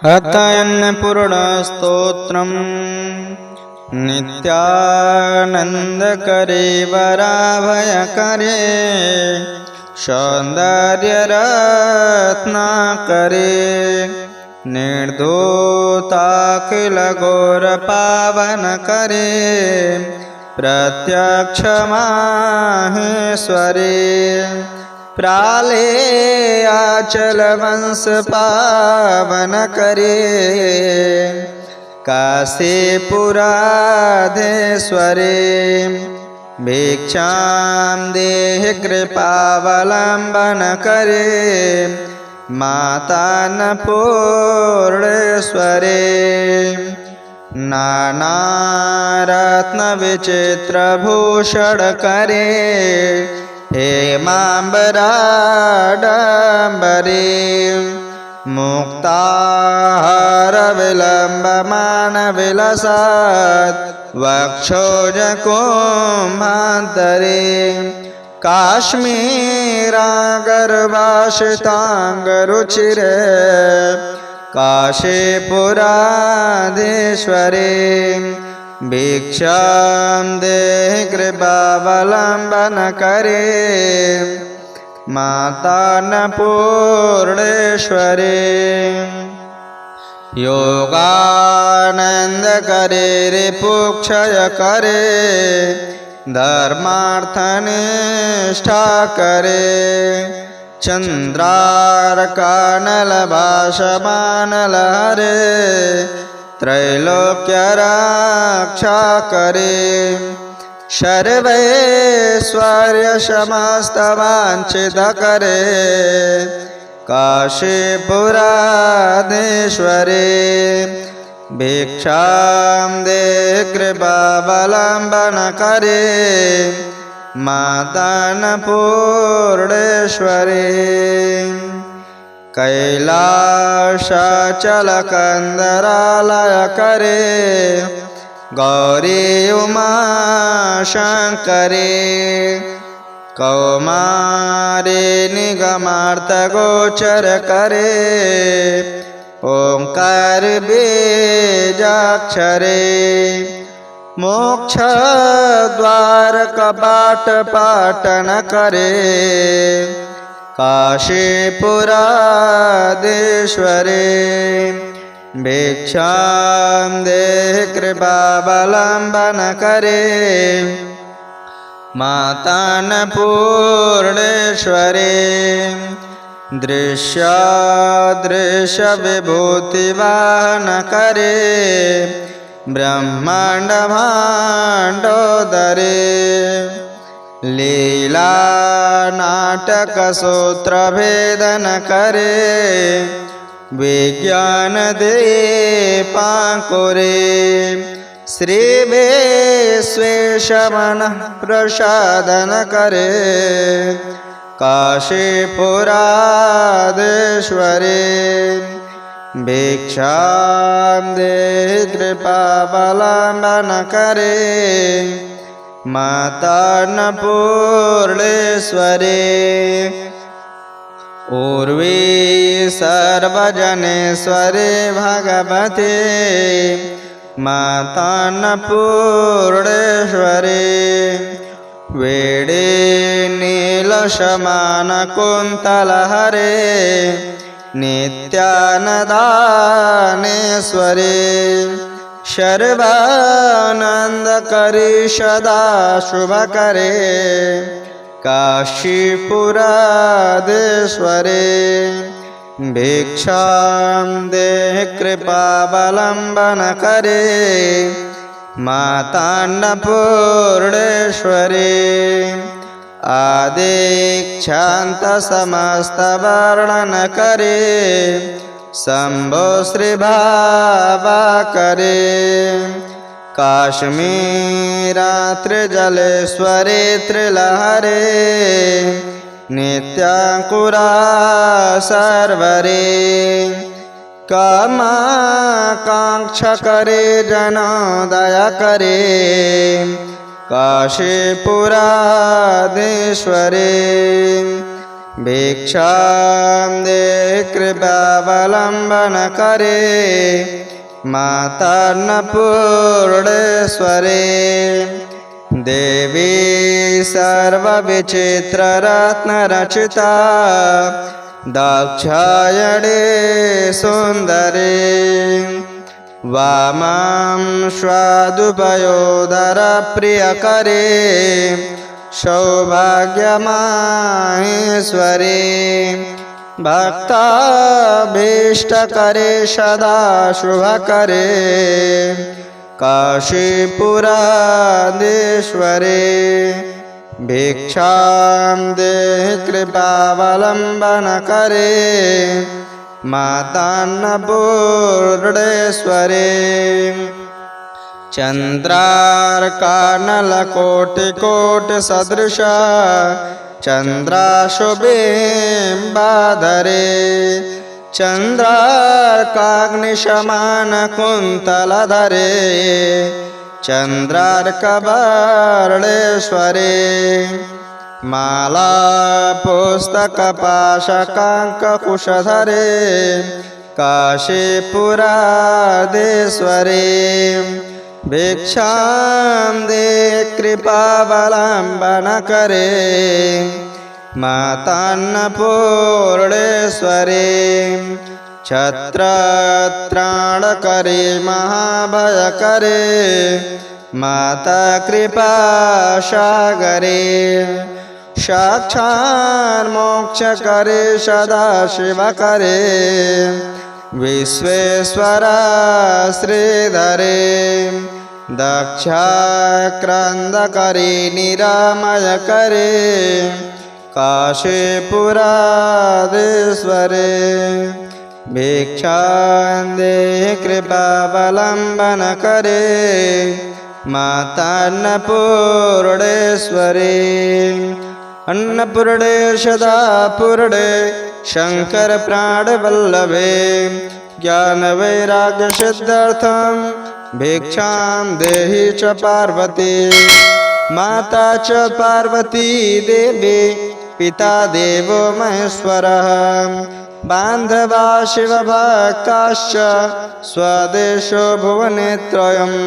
अतयन्नपूर्णस्तोत्रम् नित्यानन्दकरे वराभयकरे सौन्दर्यरत्नाकरे निर्धूताखिलघोरपावनकरे प्रत्यक्षमाहेश्वरे प्रालेयाचलवंश पावन करे काशीपुराधीश्वरे भिक्षां देहि कृपावलम्बन करे मातान्नपूर्णेश्वरे नानारत्नविचित्रभूषण करे हेमाम्बराडम्बरे मुक्ताहारविलम्बमानविलसत् वक्षोजकुम्भान्तरे काश्मीरागर्भाषिताङ्गरुचिरे काशीपुराधीश्वरे भिक्षां देहि कृपावलम्बन करे मातान्नपूर्णेश्वरे योगानंद करे रिपुक्षय करे धर्मार्थनिष्ठा करे चंद्रार्कानलभाषमानल हरे त्रैलोक्य रक्षा करे सर्वैश्वर्य समस्तवांछित करे काशीपुराधीश्वरे भिक्षां देहि कृपावलम्बन करे मातान्नपूर्णेश्वरे कैलासाचलकन्दरालय करे गौरी उमा शंकरे कौमारे निगमार्थगोचर करे ओंकार बीजाक्षरे मोक्षद्वार कपाट पाटन करे काशीपुराधीश्वरे भिक्षां देहि कृपावलम्बन करे मातान्नपूर्णेश्वरे दृश्यादृश्य विभूतिवाहन करे ब्रह्मांड भाण्डोदरे लीला नाटक सूत्र भेदन करे विज्ञान दीपांकुरे श्री विश्वेशमन प्रसादन करे काशीपुराधीश्वरे भिक्षां देहि कृपावलम्बन करे मातान्नपूर्णेश्वरे उर्वी सर्वजनेश्वरे भगवते मातान्नपूर्णेश्वरे वेडे नीलशमान कुन्तलहरे नित्यानदानेश्वरे सर्वानन्दकरी सदा शुभकरे काशीपुराधीश्वरे भिक्षां देहि कृपावलम्बन करे मातान्नपूर्णेश्वरे आदिक्षान्त समस्त वर्णन करे शंभो श्री भावा करे काश्मीरात्रिजलेश्वरे त्रिलहरे नित्याङ्कुरा सर्वरे कामाकांक्ष करे जनोदय करे काशीपुराधीश्वरे भिक्षां देहि कृपावलम्बन करे मातान्नपूर्णेश्वरे देवी सर्वविचित्ररत्नरचिता दाक्षायणे सुन्दरे वामां स्वादुपयोदरप्रियकरे सौभाग्यमाहेश्वरे भक्ताभीष्टकरे सदा शुभकरे काशीपुराधीश्वरे भिक्षां देहि कृपावलम्बन करे मातान्नपूर्णेश्वरे चन्द्रार्कानलकोटिकोटिसदृशा चन्द्राशुबिम्बाधरे चन्द्रार्काग्निशमानकुन्तलधरे चन्द्रार्कवर्णेश्वरे मालापुस्तकपाशकाङ्कुशधरे काशीपुराधीश्वरे भिक्षां देहि कृपावलम्बन करे मातान्नपूर्णेश्वरे छत्रत्राणकरे महाभयकरे माता कृपासागरे साक्षान्मोक्षकरे सदाशिवकरे विश्वेश्वरा श्रीधरे दक्षाक्रन्दकरे निरामयकरे काशीपुराधीश्वरे भिक्षां देहि कृपावलम्बन करे मातान्नपूर्णेश्वरे अन्नपूर्णे सदापूर्णे शंकर प्राणवल्लभे ज्ञानवैराग्यसिद्ध्यर्थं भिक्षां देहि च पार्वती माता च पार्वती देवी पिता देवो महेश्वरः बान्धवा शिवभक्ताश्च स्वदेशो भुवनेत्रयम्।